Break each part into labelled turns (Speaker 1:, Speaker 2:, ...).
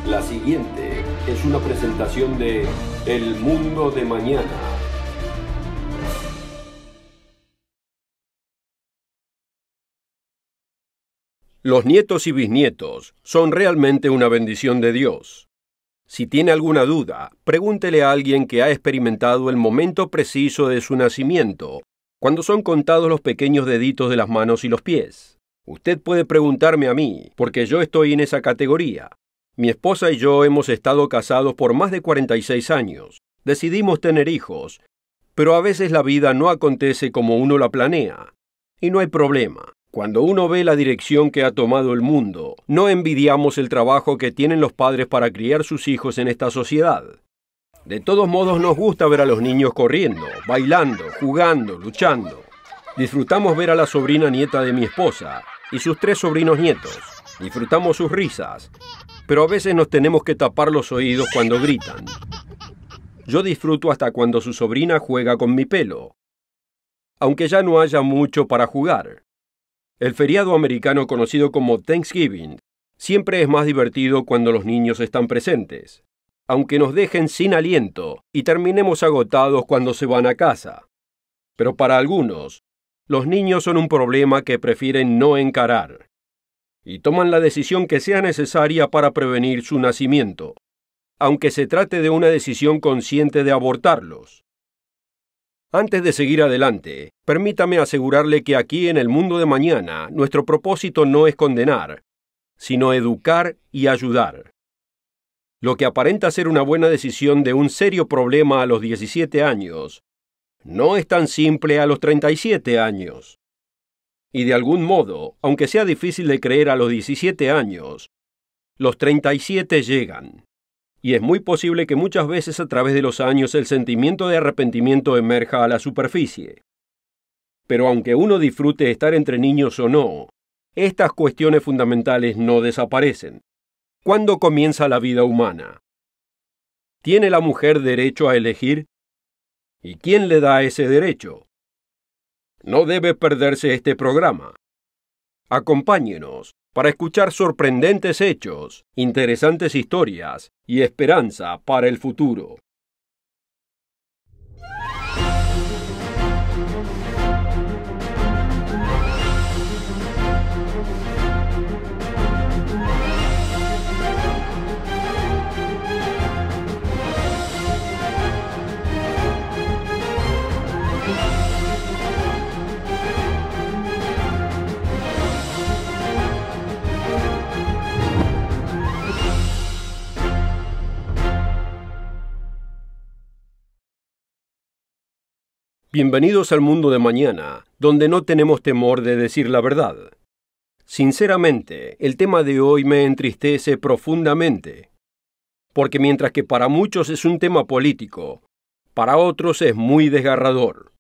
Speaker 1: La siguiente es una presentación de El Mundo de Mañana. Los nietos y bisnietos son realmente una bendición de Dios. Si tiene alguna duda, pregúntele a alguien que ha experimentado el momento preciso de su nacimiento, cuando son contados los pequeños deditos de las manos y los pies. Usted puede preguntarme a mí, porque yo estoy en esa categoría. Mi esposa y yo hemos estado casados por más de 46 años. Decidimos tener hijos, pero a veces la vida no acontece como uno la planea. Y no hay problema. Cuando uno ve la dirección que ha tomado el mundo, no envidiamos el trabajo que tienen los padres para criar sus hijos en esta sociedad. De todos modos, nos gusta ver a los niños corriendo, bailando, jugando, luchando. Disfrutamos ver a la sobrina nieta de mi esposa y sus 3 sobrinos nietos. Disfrutamos sus risas, pero a veces nos tenemos que tapar los oídos cuando gritan. Yo disfruto hasta cuando su sobrina juega con mi pelo, aunque ya no haya mucho para jugar. El feriado americano conocido como Thanksgiving siempre es más divertido cuando los niños están presentes, aunque nos dejen sin aliento y terminemos agotados cuando se van a casa. Pero para algunos, los niños son un problema que prefieren no encarar y toman la decisión que sea necesaria para prevenir su nacimiento, aunque se trate de una decisión consciente de abortarlos. Antes de seguir adelante, permítame asegurarle que aquí en el Mundo de Mañana, nuestro propósito no es condenar, sino educar y ayudar. Lo que aparenta ser una buena decisión de un serio problema a los 17 años, no es tan simple a los 37 años. Y de algún modo, aunque sea difícil de creer a los 17 años, los 37 llegan. Y es muy posible que muchas veces a través de los años el sentimiento de arrepentimiento emerja a la superficie. Pero aunque uno disfrute estar entre niños o no, estas cuestiones fundamentales no desaparecen. ¿Cuándo comienza la vida humana? ¿Tiene la mujer derecho a elegir? ¿Y quién le da ese derecho? No debe perderse este programa. Acompáñenos para escuchar sorprendentes hechos, interesantes historias y esperanza para el futuro. Bienvenidos al Mundo de Mañana, donde no tenemos temor de decir la verdad. Sinceramente, el tema de hoy me entristece profundamente, porque mientras que para muchos es un tema político, para otros es muy desgarrador.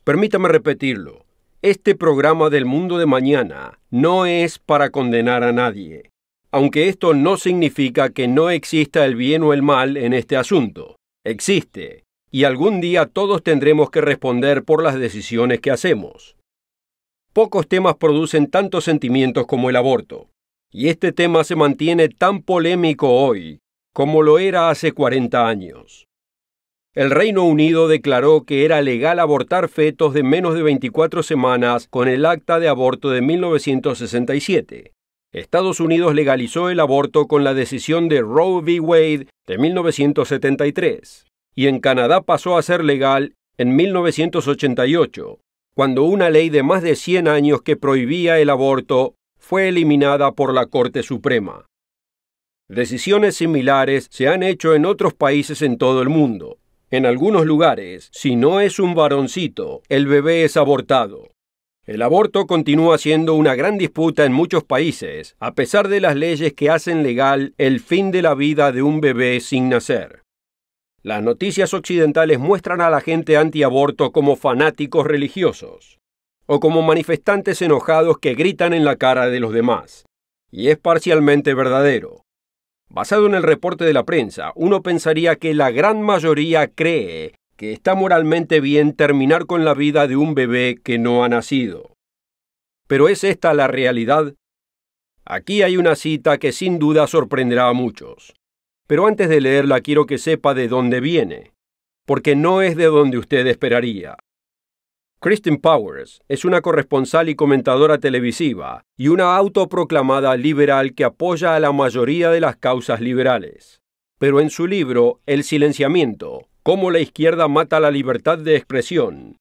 Speaker 1: Permítame repetirlo, este programa del Mundo de Mañana no es para condenar a nadie, aunque esto no significa que no exista el bien o el mal en este asunto. Existe. Y algún día todos tendremos que responder por las decisiones que hacemos. Pocos temas producen tantos sentimientos como el aborto, y este tema se mantiene tan polémico hoy como lo era hace 40 años. El Reino Unido declaró que era legal abortar fetos de menos de 24 semanas con el Acta de Aborto de 1967. Estados Unidos legalizó el aborto con la decisión de Roe v. Wade de 1973. Y en Canadá pasó a ser legal en 1988, cuando una ley de más de 100 años que prohibía el aborto fue eliminada por la Corte Suprema. Decisiones similares se han hecho en otros países en todo el mundo. En algunos lugares, si no es un varoncito, el bebé es abortado. El aborto continúa siendo una gran disputa en muchos países, a pesar de las leyes que hacen legal el fin de la vida de un bebé sin nacer. Las noticias occidentales muestran a la gente antiaborto como fanáticos religiosos, o como manifestantes enojados que gritan en la cara de los demás. Y es parcialmente verdadero. Basado en el reporte de la prensa, uno pensaría que la gran mayoría cree que está moralmente bien terminar con la vida de un bebé que no ha nacido. ¿Pero es esta la realidad? Aquí hay una cita que sin duda sorprenderá a muchos. Pero antes de leerla quiero que sepa de dónde viene, porque no es de donde usted esperaría. Kristen Powers es una corresponsal y comentadora televisiva y una autoproclamada liberal que apoya a la mayoría de las causas liberales. Pero en su libro, El silenciamiento, cómo la izquierda mata la libertad de expresión,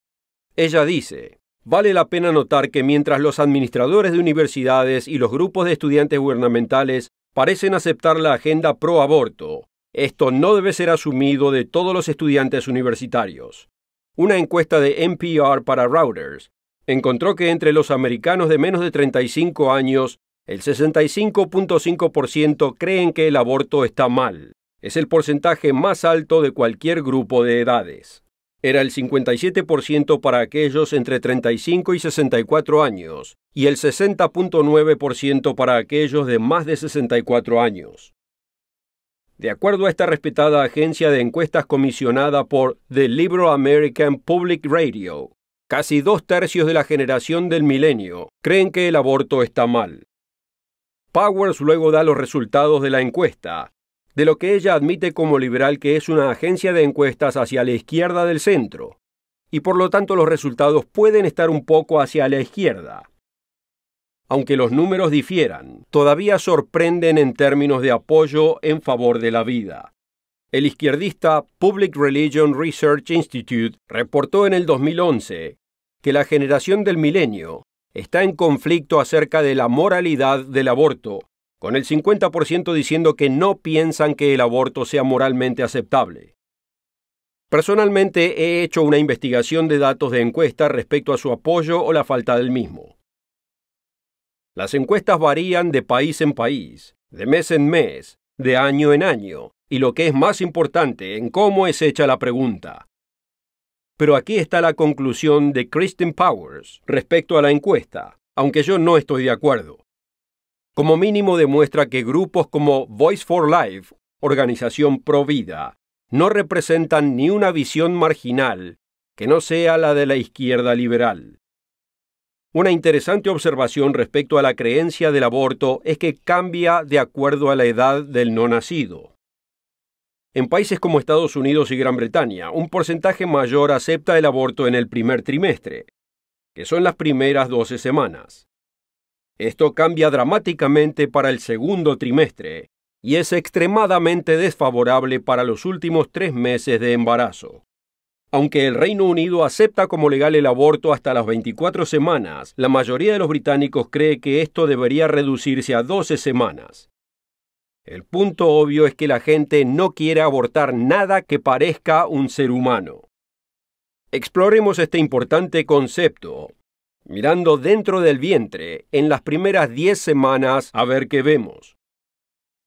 Speaker 1: ella dice: vale la pena notar que mientras los administradores de universidades y los grupos de estudiantes gubernamentales parecen aceptar la agenda pro aborto, esto no debe ser asumido de todos los estudiantes universitarios. Una encuesta de NPR para Reuters encontró que entre los americanos de menos de 35 años, el 65.5% creen que el aborto está mal. Es el porcentaje más alto de cualquier grupo de edades. Era el 57% para aquellos entre 35 y 64 años y el 60.9% para aquellos de más de 64 años. De acuerdo a esta respetada agencia de encuestas comisionada por The Liberal American Public Radio, casi 2/3 de la generación del milenio creen que el aborto está mal. Powers luego da los resultados de la encuesta, de lo que ella admite como liberal que es una agencia de encuestas hacia la izquierda del centro, y por lo tanto los resultados pueden estar un poco hacia la izquierda. Aunque los números difieran, todavía sorprenden en términos de apoyo en favor de la vida. El izquierdista Public Religion Research Institute reportó en el 2011 que la generación del milenio está en conflicto acerca de la moralidad del aborto, con el 50% diciendo que no piensan que el aborto sea moralmente aceptable. Personalmente he hecho una investigación de datos de encuesta respecto a su apoyo o la falta del mismo. Las encuestas varían de país en país, de mes en mes, de año en año, y lo que es más importante, en cómo es hecha la pregunta. Pero aquí está la conclusión de Kristen Powers respecto a la encuesta, aunque yo no estoy de acuerdo. Como mínimo demuestra que grupos como Voice for Life, organización pro vida, no representan ni una visión marginal que no sea la de la izquierda liberal. Una interesante observación respecto a la creencia del aborto es que cambia de acuerdo a la edad del no nacido. En países como Estados Unidos y Gran Bretaña, un porcentaje mayor acepta el aborto en el primer trimestre, que son las primeras 12 semanas. Esto cambia dramáticamente para el segundo trimestre y es extremadamente desfavorable para los últimos 3 meses de embarazo. Aunque el Reino Unido acepta como legal el aborto hasta las 24 semanas, la mayoría de los británicos cree que esto debería reducirse a 12 semanas. El punto obvio es que la gente no quiere abortar nada que parezca un ser humano. Exploremos este importante concepto, mirando dentro del vientre en las primeras 10 semanas a ver qué vemos.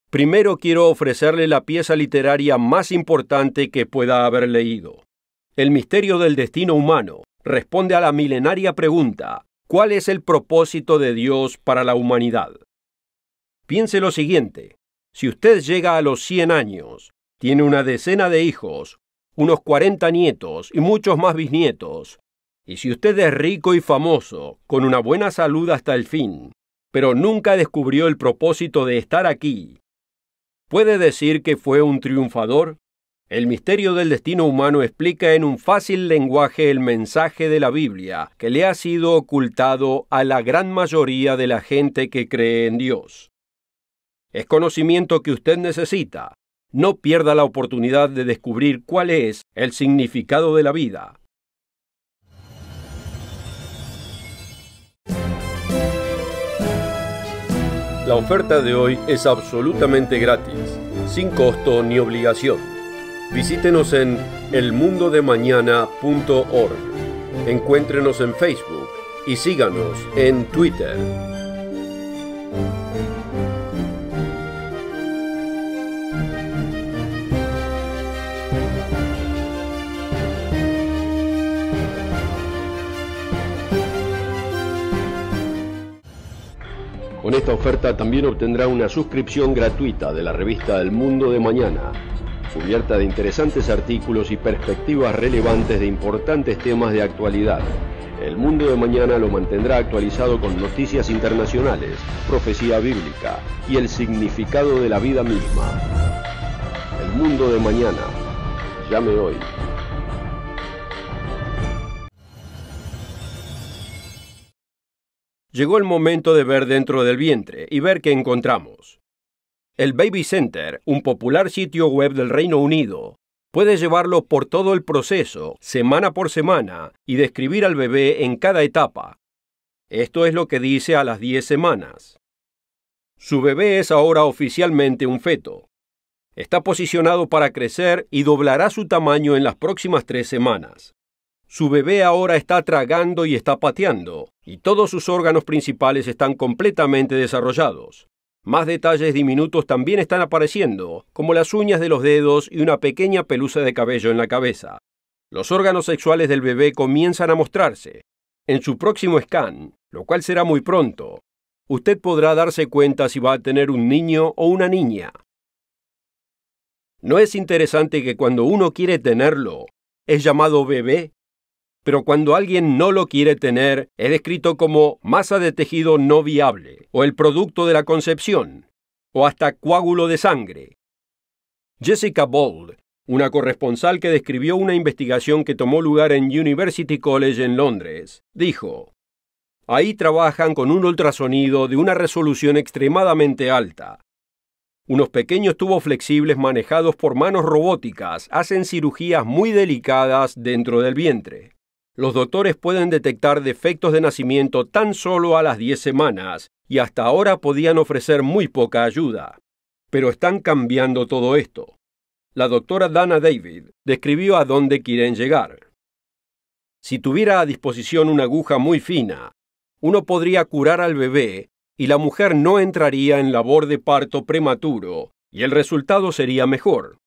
Speaker 1: Primero quiero ofrecerle la pieza literaria más importante que pueda haber leído. El misterio del destino humano responde a la milenaria pregunta: ¿cuál es el propósito de Dios para la humanidad? Piense lo siguiente: si usted llega a los 100 años, tiene una decena de hijos, unos 40 nietos y muchos más bisnietos, y si usted es rico y famoso, con una buena salud hasta el fin, pero nunca descubrió el propósito de estar aquí, ¿puede decir que fue un triunfador? El misterio del destino humano explica en un fácil lenguaje el mensaje de la Biblia que le ha sido ocultado a la gran mayoría de la gente que cree en Dios. Es conocimiento que usted necesita. No pierda la oportunidad de descubrir cuál es el significado de la vida. La oferta de hoy es absolutamente gratis, sin costo ni obligación. Visítenos en elmundodemañana.org. Encuéntrenos en Facebook y síganos en Twitter. Con esta oferta también obtendrá una suscripción gratuita de la revista El Mundo de Mañana, cubierta de interesantes artículos y perspectivas relevantes de importantes temas de actualidad. El mundo de mañana lo mantendrá actualizado con noticias internacionales, profecía bíblica y el significado de la vida misma. El mundo de mañana. Llame hoy. Llegó el momento de ver dentro del vientre y ver qué encontramos. El Baby Center, un popular sitio web del Reino Unido, puede llevarlo por todo el proceso, semana por semana, y describir al bebé en cada etapa. Esto es lo que dice a las 10 semanas. Su bebé es ahora oficialmente un feto. Está posicionado para crecer y doblará su tamaño en las próximas 3 semanas. Su bebé ahora está tragando y está pateando, y todos sus órganos principales están completamente desarrollados. Más detalles diminutos también están apareciendo, como las uñas de los dedos y una pequeña pelusa de cabello en la cabeza. Los órganos sexuales del bebé comienzan a mostrarse. En su próximo scan, lo cual será muy pronto, usted podrá darse cuenta si va a tener un niño o una niña. ¿No es interesante que cuando uno quiere tenerlo, es llamado bebé? Pero cuando alguien no lo quiere tener, es descrito como masa de tejido no viable, o el producto de la concepción, o hasta coágulo de sangre. Jessica Bold, una corresponsal que describió una investigación que tomó lugar en University College en Londres, dijo: ahí trabajan con un ultrasonido de una resolución extremadamente alta. Unos pequeños tubos flexibles manejados por manos robóticas hacen cirugías muy delicadas dentro del vientre. Los doctores pueden detectar defectos de nacimiento tan solo a las 10 semanas y hasta ahora podían ofrecer muy poca ayuda. Pero están cambiando todo esto. La doctora Dana David describió a dónde quieren llegar. Si tuviera a disposición una aguja muy fina, uno podría curar al bebé y la mujer no entraría en labor de parto prematuro y el resultado sería mejor.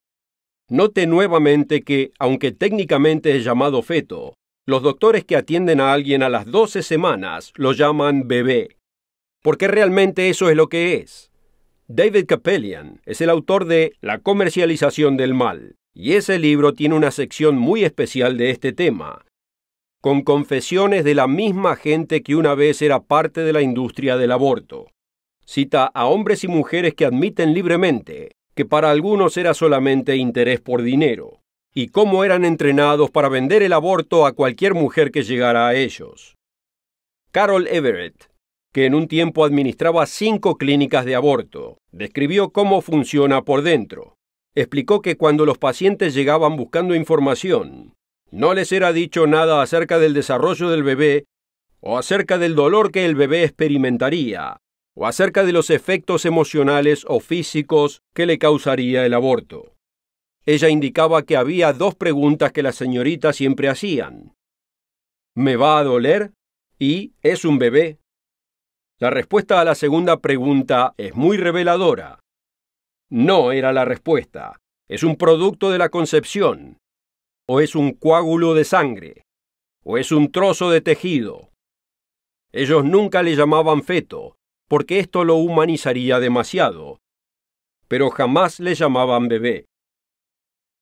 Speaker 1: Note nuevamente que, aunque técnicamente es llamado feto, los doctores que atienden a alguien a las 12 semanas lo llaman bebé, porque realmente eso es lo que es. David Kapelian es el autor de La comercialización del mal, y ese libro tiene una sección muy especial de este tema, con confesiones de la misma gente que una vez era parte de la industria del aborto. Cita a hombres y mujeres que admiten libremente que para algunos era solamente interés por dinero, y cómo eran entrenados para vender el aborto a cualquier mujer que llegara a ellos. Carol Everett, que en un tiempo administraba 5 clínicas de aborto, describió cómo funciona por dentro. Explicó que cuando los pacientes llegaban buscando información, no les era dicho nada acerca del desarrollo del bebé, o acerca del dolor que el bebé experimentaría, o acerca de los efectos emocionales o físicos que le causaría el aborto. Ella indicaba que había 2 preguntas que las señoritas siempre hacían. ¿Me va a doler? ¿Y es un bebé? La respuesta a la segunda pregunta es muy reveladora. No era la respuesta. Es un producto de la concepción. O es un coágulo de sangre. O es un trozo de tejido. Ellos nunca le llamaban feto, porque esto lo humanizaría demasiado. Pero jamás le llamaban bebé.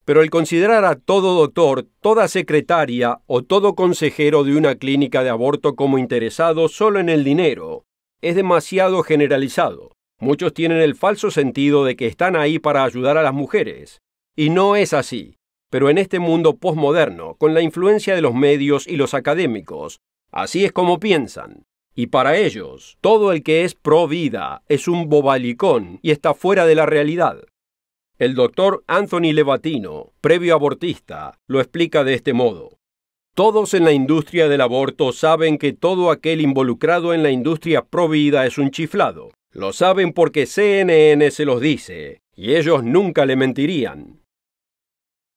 Speaker 1: Pero el considerar a todo doctor, toda secretaria o todo consejero de una clínica de aborto como interesado solo en el dinero es demasiado generalizado. Muchos tienen el falso sentido de que están ahí para ayudar a las mujeres. Y no es así. Pero en este mundo posmoderno, con la influencia de los medios y los académicos, así es como piensan. Y para ellos, todo el que es pro vida es un bobalicón y está fuera de la realidad. El doctor Anthony Levatino, previo abortista, lo explica de este modo. Todos en la industria del aborto saben que todo aquel involucrado en la industria pro-vida es un chiflado. Lo saben porque CNN se los dice, y ellos nunca le mentirían.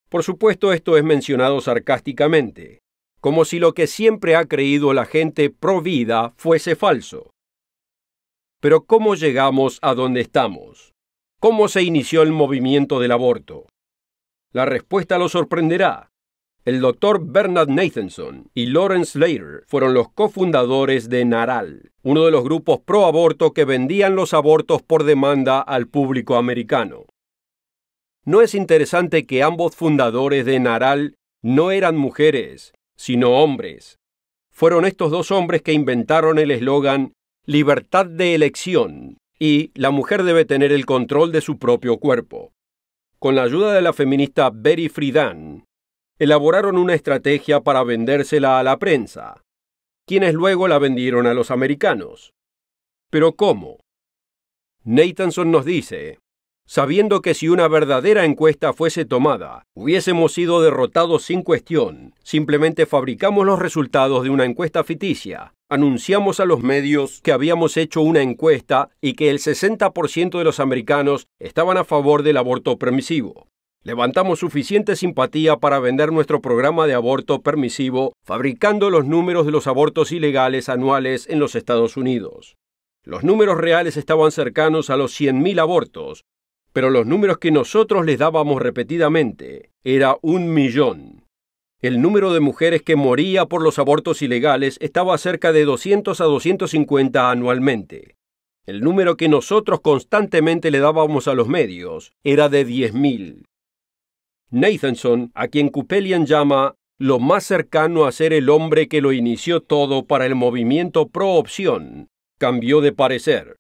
Speaker 1: Por supuesto, esto es mencionado sarcásticamente, como si lo que siempre ha creído la gente pro-vida fuese falso. Pero ¿cómo llegamos a donde estamos? ¿Cómo se inició el movimiento del aborto? La respuesta lo sorprenderá. El doctor Bernard Nathanson y Lawrence Slater fueron los cofundadores de NARAL, uno de los grupos pro aborto que vendían los abortos por demanda al público americano. ¿No es interesante que ambos fundadores de NARAL no eran mujeres, sino hombres? Fueron estos dos hombres que inventaron el eslogan «Libertad de elección» y «La mujer debe tener el control de su propio cuerpo». Con la ayuda de la feminista Betty Friedan, elaboraron una estrategia para vendérsela a la prensa, quienes luego la vendieron a los americanos. ¿Pero cómo? Nathanson nos dice: sabiendo que si una verdadera encuesta fuese tomada, hubiésemos sido derrotados sin cuestión, simplemente fabricamos los resultados de una encuesta ficticia. Anunciamos a los medios que habíamos hecho una encuesta y que el 60% de los americanos estaban a favor del aborto permisivo. Levantamos suficiente simpatía para vender nuestro programa de aborto permisivo, fabricando los números de los abortos ilegales anuales en los Estados Unidos. Los números reales estaban cercanos a los 100.000 abortos, pero los números que nosotros les dábamos repetidamente era 1.000.000. El número de mujeres que moría por los abortos ilegales estaba cerca de 200 a 250 anualmente. El número que nosotros constantemente le dábamos a los medios era de 10.000. Nathanson, a quien Kupelian llama lo más cercano a ser el hombre que lo inició todo para el movimiento pro-opción, cambió de parecer.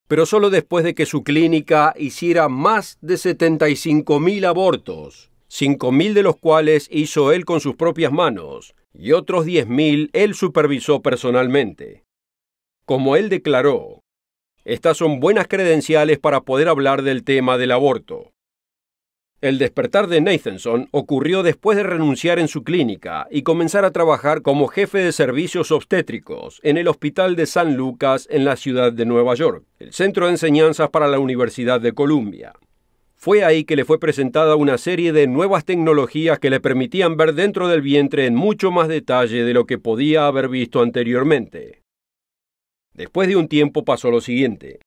Speaker 1: Pero solo después de que su clínica hiciera más de 75.000 abortos, 5.000 de los cuales hizo él con sus propias manos, y otros 10.000 él supervisó personalmente. Como él declaró, estas son buenas credenciales para poder hablar del tema del aborto. El despertar de Nathanson ocurrió después de renunciar en su clínica y comenzar a trabajar como jefe de servicios obstétricos en el Hospital de San Lucas en la ciudad de Nueva York, el centro de enseñanzas para la Universidad de Columbia. Fue ahí que le fue presentada una serie de nuevas tecnologías que le permitían ver dentro del vientre en mucho más detalle de lo que podía haber visto anteriormente. Después de un tiempo pasó lo siguiente.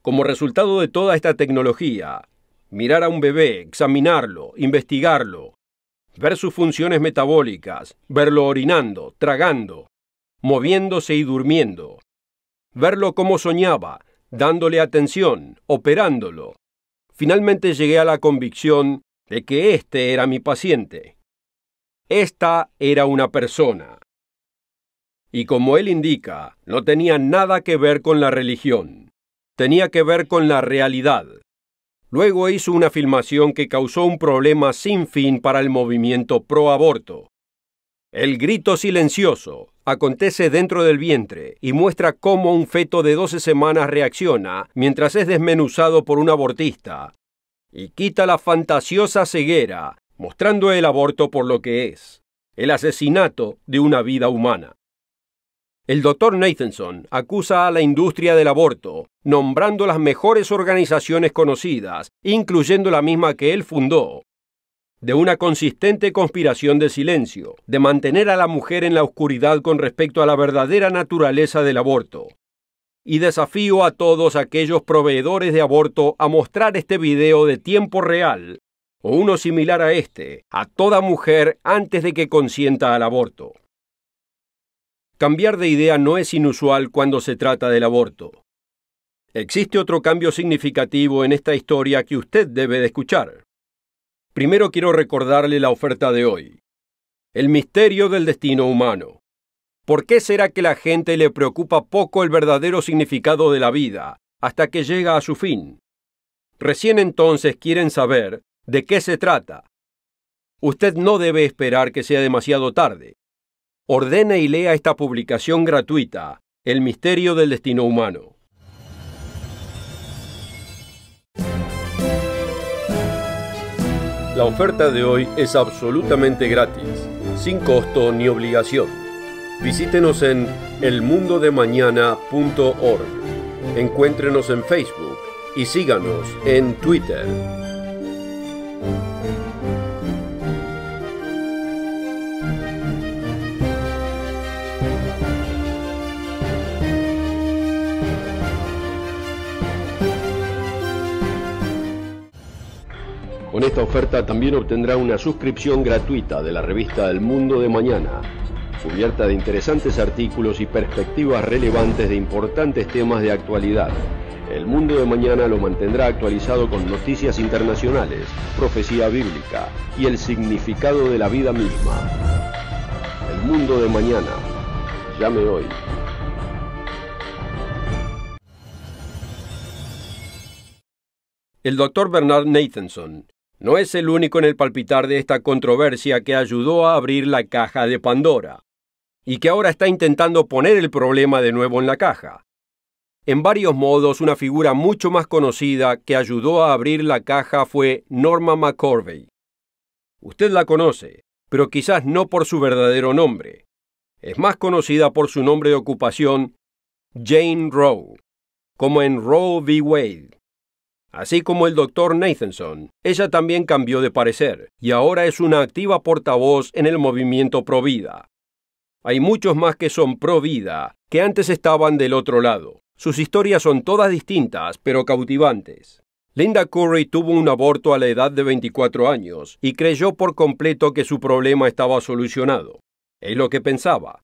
Speaker 1: Como resultado de toda esta tecnología, mirar a un bebé, examinarlo, investigarlo, ver sus funciones metabólicas, verlo orinando, tragando, moviéndose y durmiendo, verlo cómo soñaba, dándole atención, operándolo. Finalmente llegué a la convicción de que este era mi paciente. Esta era una persona. Y como él indica, no tenía nada que ver con la religión. Tenía que ver con la realidad. Luego hizo una filmación que causó un problema sin fin para el movimiento pro-aborto. El grito silencioso acontece dentro del vientre y muestra cómo un feto de 12 semanas reacciona mientras es desmenuzado por un abortista y quita la fantasiosa ceguera, mostrando el aborto por lo que es, el asesinato de una vida humana. El Dr. Nathanson acusa a la industria del aborto, nombrando las mejores organizaciones conocidas, incluyendo la misma que él fundó, de una consistente conspiración de silencio, de mantener a la mujer en la oscuridad con respecto a la verdadera naturaleza del aborto. Y desafío a todos aquellos proveedores de aborto a mostrar este video de tiempo real, o uno similar a este, a toda mujer antes de que consienta al aborto. Cambiar de idea no es inusual cuando se trata del aborto. Existe otro cambio significativo en esta historia que usted debe de escuchar. Primero quiero recordarle la oferta de hoy. El misterio del destino humano. ¿Por qué será que la gente le preocupa poco el verdadero significado de la vida hasta que llega a su fin? Recién entonces quieren saber de qué se trata. Usted no debe esperar que sea demasiado tarde. Ordene y lea esta publicación gratuita, El misterio del destino humano. La oferta de hoy es absolutamente gratis, sin costo ni obligación. Visítenos en elmundodemañana.org. Encuéntrenos en Facebook y síganos en Twitter. Con esta oferta también obtendrá una suscripción gratuita de la revista El Mundo de Mañana, cubierta de interesantes artículos y perspectivas relevantes de importantes temas de actualidad. El Mundo de Mañana lo mantendrá actualizado con noticias internacionales, profecía bíblica y el significado de la vida misma. El mundo de mañana. Llame hoy. El Dr. Bernard Nathanson no es el único en el palpitar de esta controversia que ayudó a abrir la caja de Pandora, y que ahora está intentando poner el problema de nuevo en la caja. En varios modos, una figura mucho más conocida que ayudó a abrir la caja fue Norma McCorvey. Usted la conoce, pero quizás no por su verdadero nombre. Es más conocida por su nombre de ocupación, Jane Roe, como en Roe v. Wade. Así como el Dr. Nathanson, ella también cambió de parecer, y ahora es una activa portavoz en el movimiento pro vida. Hay muchos más que son pro vida, que antes estaban del otro lado. Sus historias son todas distintas, pero cautivantes. Linda Curry tuvo un aborto a la edad de 24 años y creyó por completo que su problema estaba solucionado. Es lo que pensaba.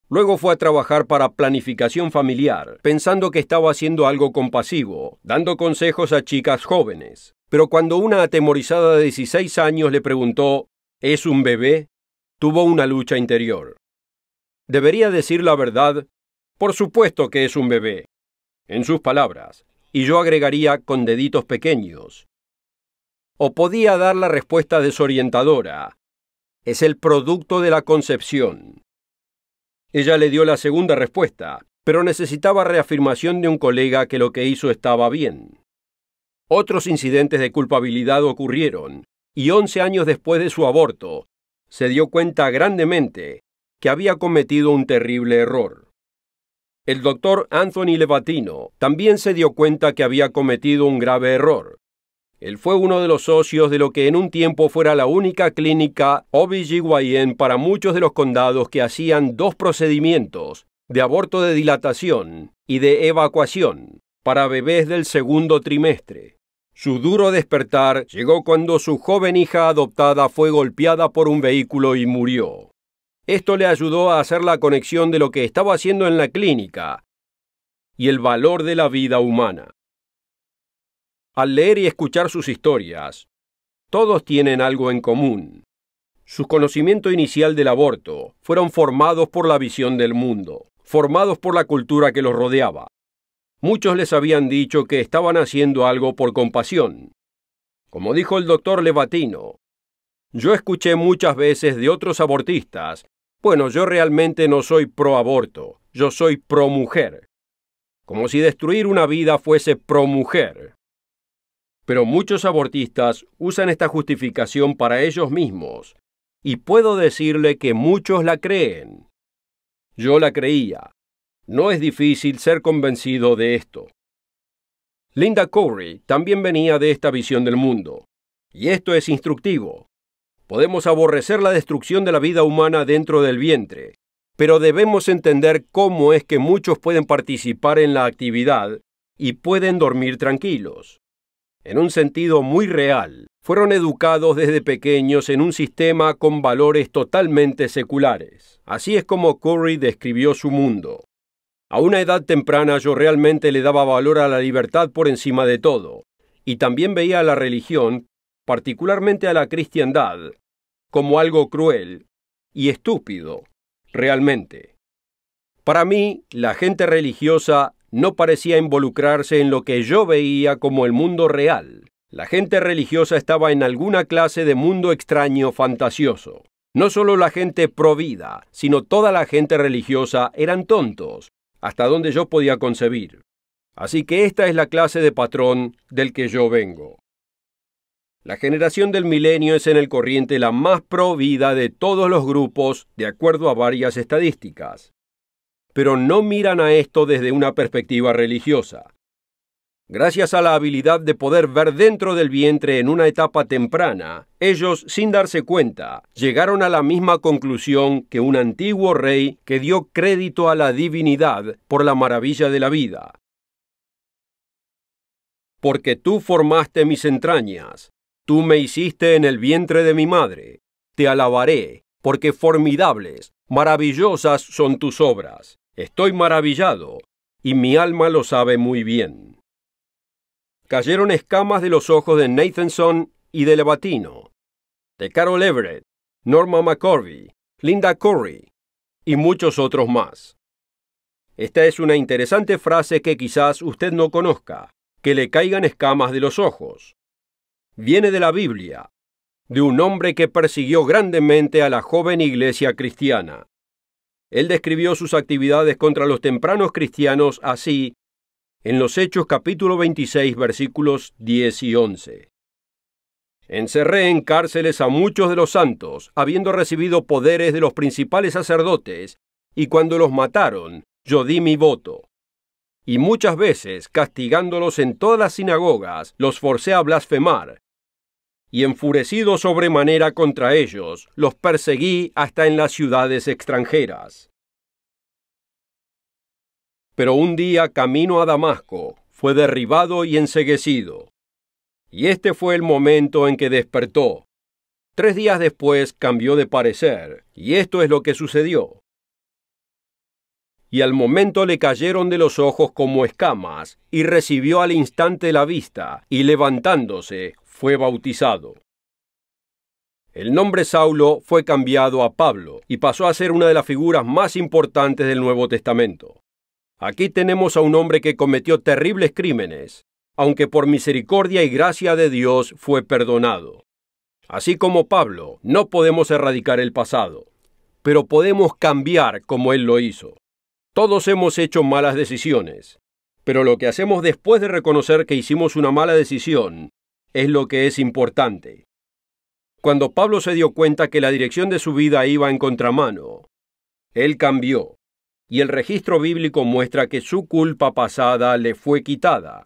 Speaker 1: Luego fue a trabajar para planificación familiar, pensando que estaba haciendo algo compasivo, dando consejos a chicas jóvenes. Pero cuando una atemorizada de 16 años le preguntó, ¿es un bebé?, tuvo una lucha interior. ¿Debería decir la verdad? Por supuesto que es un bebé. En sus palabras, y yo agregaría con deditos pequeños. O podía dar la respuesta desorientadora. Es el producto de la concepción. Ella le dio la segunda respuesta, pero necesitaba reafirmación de un colega que lo que hizo estaba bien. Otros incidentes de culpabilidad ocurrieron, y 11 años después de su aborto, se dio cuenta grandemente que había cometido un terrible error. El doctor Anthony Levatino también se dio cuenta que había cometido un grave error. Él fue uno de los socios de lo que en un tiempo fuera la única clínica OB/GYN para muchos de los condados que hacían 2 procedimientos de aborto de dilatación y de evacuación para bebés del segundo trimestre. Su duro despertar llegó cuando su joven hija adoptada fue golpeada por un vehículo y murió. Esto le ayudó a hacer la conexión de lo que estaba haciendo en la clínica y el valor de la vida humana. Al leer y escuchar sus historias, todos tienen algo en común. Su conocimiento inicial del aborto fueron formados por la visión del mundo, formados por la cultura que los rodeaba. Muchos les habían dicho que estaban haciendo algo por compasión. Como dijo el doctor Levatino, yo escuché muchas veces de otros abortistas, bueno, yo realmente no soy pro aborto, yo soy pro mujer. Como si destruir una vida fuese pro mujer. Pero muchos abortistas usan esta justificación para ellos mismos, y puedo decirle que muchos la creen. Yo la creía. No es difícil ser convencido de esto. Linda Curry también venía de esta visión del mundo, y esto es instructivo. Podemos aborrecer la destrucción de la vida humana dentro del vientre, pero debemos entender cómo es que muchos pueden participar en la actividad y pueden dormir tranquilos. En un sentido muy real, fueron educados desde pequeños en un sistema con valores totalmente seculares. Así es como Curry describió su mundo. A una edad temprana yo realmente le daba valor a la libertad por encima de todo, y también veía a la religión, particularmente a la cristiandad, como algo cruel y estúpido, realmente. Para mí, la gente religiosa no parecía involucrarse en lo que yo veía como el mundo real. La gente religiosa estaba en alguna clase de mundo extraño fantasioso. No solo la gente pro vida, sino toda la gente religiosa eran tontos, hasta donde yo podía concebir. Así que esta es la clase de patrón del que yo vengo. La generación del milenio es en el corriente la más pro vida de todos los grupos, de acuerdo a varias estadísticas. Pero no miran a esto desde una perspectiva religiosa. Gracias a la habilidad de poder ver dentro del vientre en una etapa temprana, ellos, sin darse cuenta, llegaron a la misma conclusión que un antiguo rey que dio crédito a la divinidad por la maravilla de la vida. Porque tú formaste mis entrañas, tú me hiciste en el vientre de mi madre. Te alabaré, porque formidables, maravillosas son tus obras. Estoy maravillado, y mi alma lo sabe muy bien. Cayeron escamas de los ojos de Nathanson y de Levatino, de Carol Everett, Norma McCorvey, Linda Curry, y muchos otros más. Esta es una interesante frase que quizás usted no conozca, que le caigan escamas de los ojos. Viene de la Biblia, de un hombre que persiguió grandemente a la joven iglesia cristiana. Él describió sus actividades contra los tempranos cristianos así, en los Hechos capítulo 26, versículos 10 y 11. Encerré en cárceles a muchos de los santos, habiendo recibido poderes de los principales sacerdotes, y cuando los mataron, yo di mi voto. Y muchas veces, castigándolos en todas las sinagogas, los forcé a blasfemar. Y enfurecido sobremanera contra ellos, los perseguí hasta en las ciudades extranjeras. Pero un día, camino a Damasco, fue derribado y enceguecido. Y este fue el momento en que despertó. 3 días después cambió de parecer, y esto es lo que sucedió. Y al momento le cayeron de los ojos como escamas, y recibió al instante la vista, y levantándose, fue bautizado. El nombre Saulo fue cambiado a Pablo, y pasó a ser una de las figuras más importantes del Nuevo Testamento. Aquí tenemos a un hombre que cometió terribles crímenes, aunque por misericordia y gracia de Dios fue perdonado. Así como Pablo, no podemos erradicar el pasado, pero podemos cambiar como él lo hizo. Todos hemos hecho malas decisiones, pero lo que hacemos después de reconocer que hicimos una mala decisión es lo que es importante. Cuando Pablo se dio cuenta que la dirección de su vida iba en contramano, él cambió, y el registro bíblico muestra que su culpa pasada le fue quitada.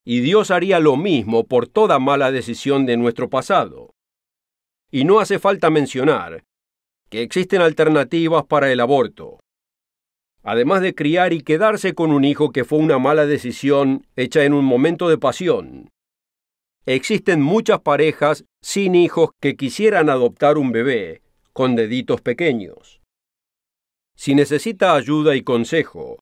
Speaker 1: Y Dios haría lo mismo por toda mala decisión de nuestro pasado. Y no hace falta mencionar que existen alternativas para el aborto. Además de criar y quedarse con un hijo que fue una mala decisión hecha en un momento de pasión, existen muchas parejas sin hijos que quisieran adoptar un bebé con deditos pequeños. Si necesita ayuda y consejo,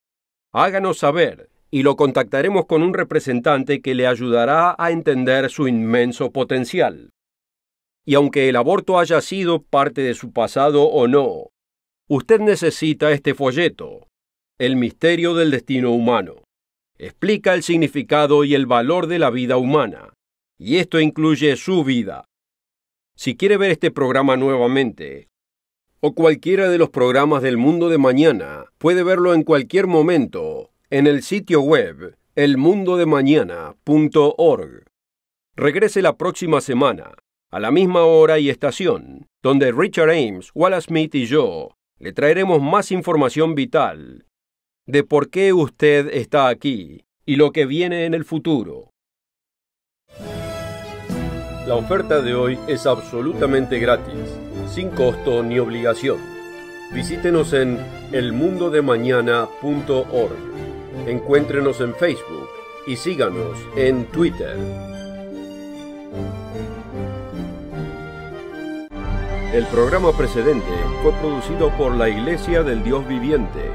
Speaker 1: háganos saber y lo contactaremos con un representante que le ayudará a entender su inmenso potencial. Y aunque el aborto haya sido parte de su pasado o no, usted necesita este folleto, El misterio del destino humano. Explica el significado y el valor de la vida humana, y esto incluye su vida. Si quiere ver este programa nuevamente, o cualquiera de los programas del Mundo de Mañana, puede verlo en cualquier momento en el sitio web elmundodemañana.org. Regrese la próxima semana, a la misma hora y estación, donde Richard Ames, Wallace Smith y yo le traeremos más información vital de por qué usted está aquí y lo que viene en el futuro. La oferta de hoy es absolutamente gratis, sin costo ni obligación. Visítenos en elmundodemañana.org. Encuéntrenos en Facebook y síganos en Twitter. El programa precedente fue producido por la Iglesia del Dios Viviente.